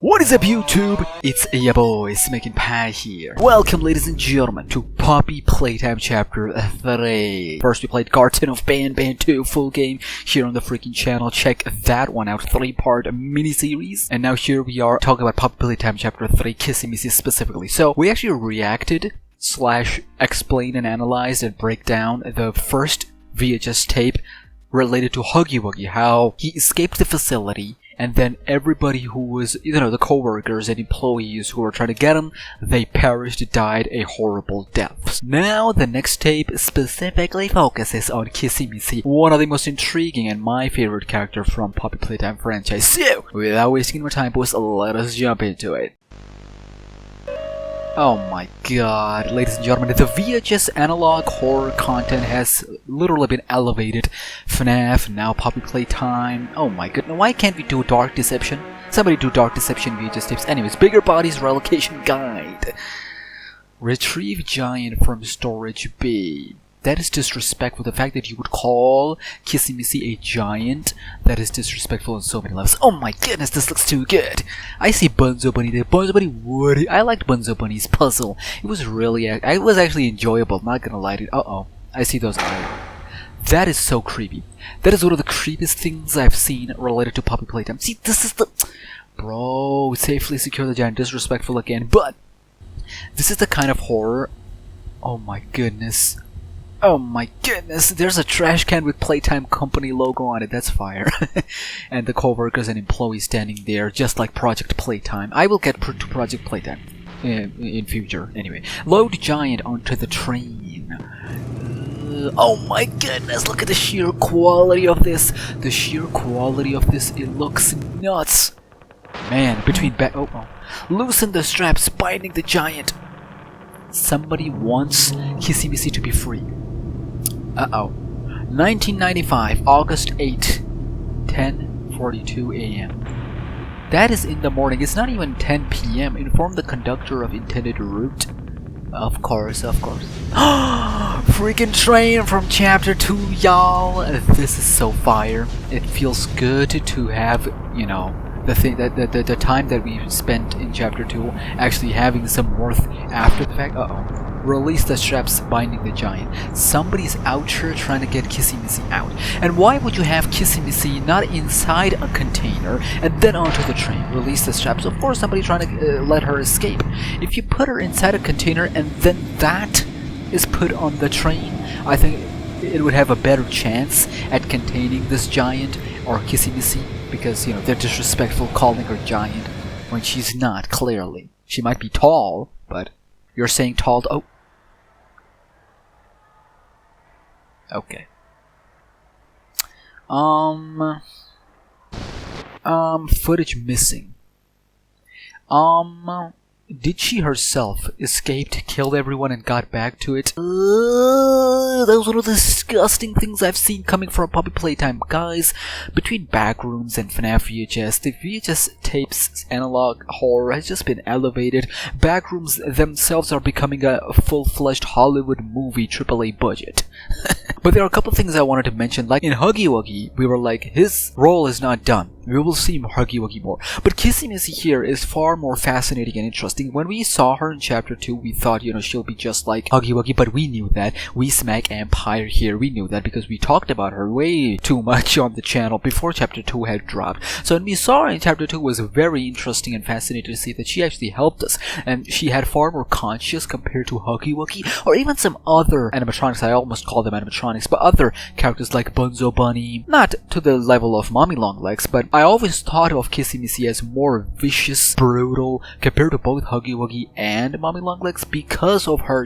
What is up, YouTube? It's your boy SmackNPie here. Welcome, ladies and gentlemen, to Poppy Playtime Chapter 3. First we played Garden of Ban 2 full game here on the freaking channel. Check that one out, 3-part mini-series. And now here we are talking about Poppy Playtime Chapter 3, Kissy Missy specifically. So we actually reacted / explain and analyze and break down the first VHS tape related to Huggy Wuggy, how he escaped the facility, and then everybody who was, the co-workers and employees who were trying to get him, they perished, died a horrible deaths. Now, the next tape specifically focuses on Kissy Missy, one of the most intriguing and my favorite character from Poppy Playtime franchise. So, without wasting more time, boys, let us jump into it. Oh my god, ladies and gentlemen, the VHS analog horror content has literally been elevated. FNAF, now Poppy Playtime. Oh my goodness, why can't we do Dark Deception? Somebody do Dark Deception VHS tapes. Anyways, Bigger Bodies Relocation Guide. Retrieve Giant from Storage Bay. That is disrespectful. The fact that you would call Kissy Missy a giant, that is disrespectful on so many levels. Oh my goodness, this looks too good. I see Bunzo Bunny there. Bunzo Bunny Woody. I liked Bunzo Bunny's puzzle. It was actually enjoyable. Not gonna lie to you. Uh-oh. I see those eyes. That is so creepy. That is one of the creepiest things I've seen related to Poppy Playtime. See, this is the... Bro, safely secure the giant. Disrespectful again. But this is the kind of horror... Oh my goodness. Oh my goodness, there's a trash can with Playtime Company logo on it, that's fire. And the co-workers and employees standing there, just like Project Playtime. I will get to Project Playtime in future, anyway. Load Giant onto the train. Oh my goodness, look at the sheer quality of this. The sheer quality of this, it looks nuts. Man, between loosen the straps binding the giant. Somebody wants Kissy Missy to be free. Uh-oh. 1995, August 8, 10:42 a.m. That is in the morning. It's not even 10 p.m. Inform the conductor of intended route. Of course, of course. Freaking train from Chapter 2, y'all. This is so fire. It feels good to have, the time that we spent in Chapter 2 actually having some worth after the fact. Uh-oh. Release the straps binding the giant. Somebody's out here trying to get Kissy Missy out. And why would you have Kissy Missy not inside a container and then onto the train? Release the straps. Of course, somebody trying to let her escape. If you put her inside a container and then that is put on the train, I think it would have a better chance at containing this giant or Kissy Missy, because, they're disrespectful calling her giant when she's not, clearly. She might be tall, but you're saying tall. Oh. Okay. Footage missing. Did she herself escaped, killed everyone, and got back to it? That was one of the disgusting things I've seen coming from Poppy Playtime. Guys, between Backrooms and FNAF VHS, the VHS tapes analog horror has just been elevated. Backrooms themselves are becoming a full-fledged Hollywood movie AAA budget. But there are a couple of things I wanted to mention. Like in Huggy Wuggy, we were like, his role is not done. We will see Huggy Wuggy more. But Kissy Missy here is far more fascinating and interesting. When we saw her in Chapter 2, we thought, she'll be just like Huggy Wuggy, but we knew that. We SmackNPie here, we knew that because we talked about her way too much on the channel before Chapter 2 had dropped. So when we saw her in Chapter 2, it was very interesting and fascinating to see that she actually helped us. And she had far more conscience compared to Huggy Wuggy, or even some other animatronics. I almost call them animatronics, but other characters like Bunzo Bunny. Not to the level of Mommy Longlegs, but I always thought of Kissy Missy as more vicious, brutal, compared to both Huggy Wuggy and Mommy Longlegs because of her,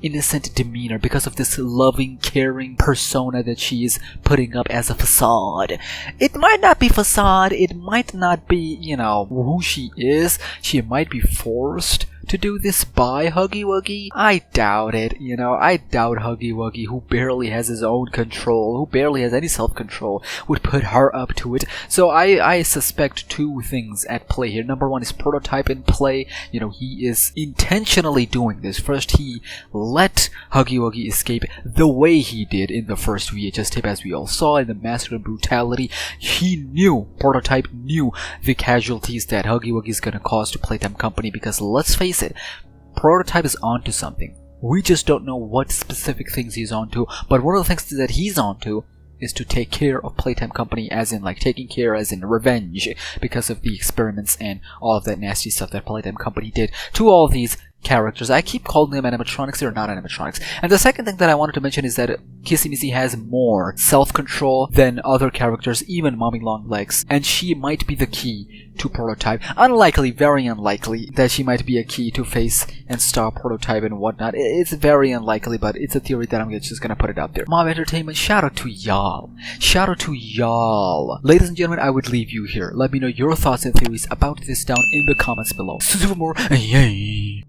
innocent demeanor, because of this loving, caring persona that she is putting up as a facade. It might not be facade, it might not be, who she is. She might be forced to do this by Huggy Wuggy? I doubt it, you know, I doubt Huggy Wuggy, who barely has his own control, who barely has any self-control, would put her up to it. So I suspect two things at play here. Number one is Prototype in play. You know, he is intentionally doing this. First, he let Huggy Wuggy escape the way he did in the first VHS tape, as we all saw in the masculine brutality. He knew, Prototype knew the casualties that Huggy Wuggy is gonna cause to Playtime Company, because let's face it, Prototype is onto something. We just don't know what specific things he's onto, but one of the things that he's onto is to take care of Playtime Company, as in like taking care as in revenge, because of the experiments and all of that nasty stuff that Playtime Company did to all these characters. I keep calling them animatronics, they're not animatronics. And the second thing that I wanted to mention is that Kissy Missy has more self-control than other characters, even Mommy Longlegs, and she might be the key to Prototype. Unlikely, very unlikely, that she might be a key to face and stop Prototype and whatnot. It's very unlikely, but it's a theory that I'm just gonna put it out there. Mob Entertainment, shout out to y'all. Shout out to y'all. Ladies and gentlemen, I would leave you here. Let me know your thoughts and theories about this down in the comments below. Super more, yay!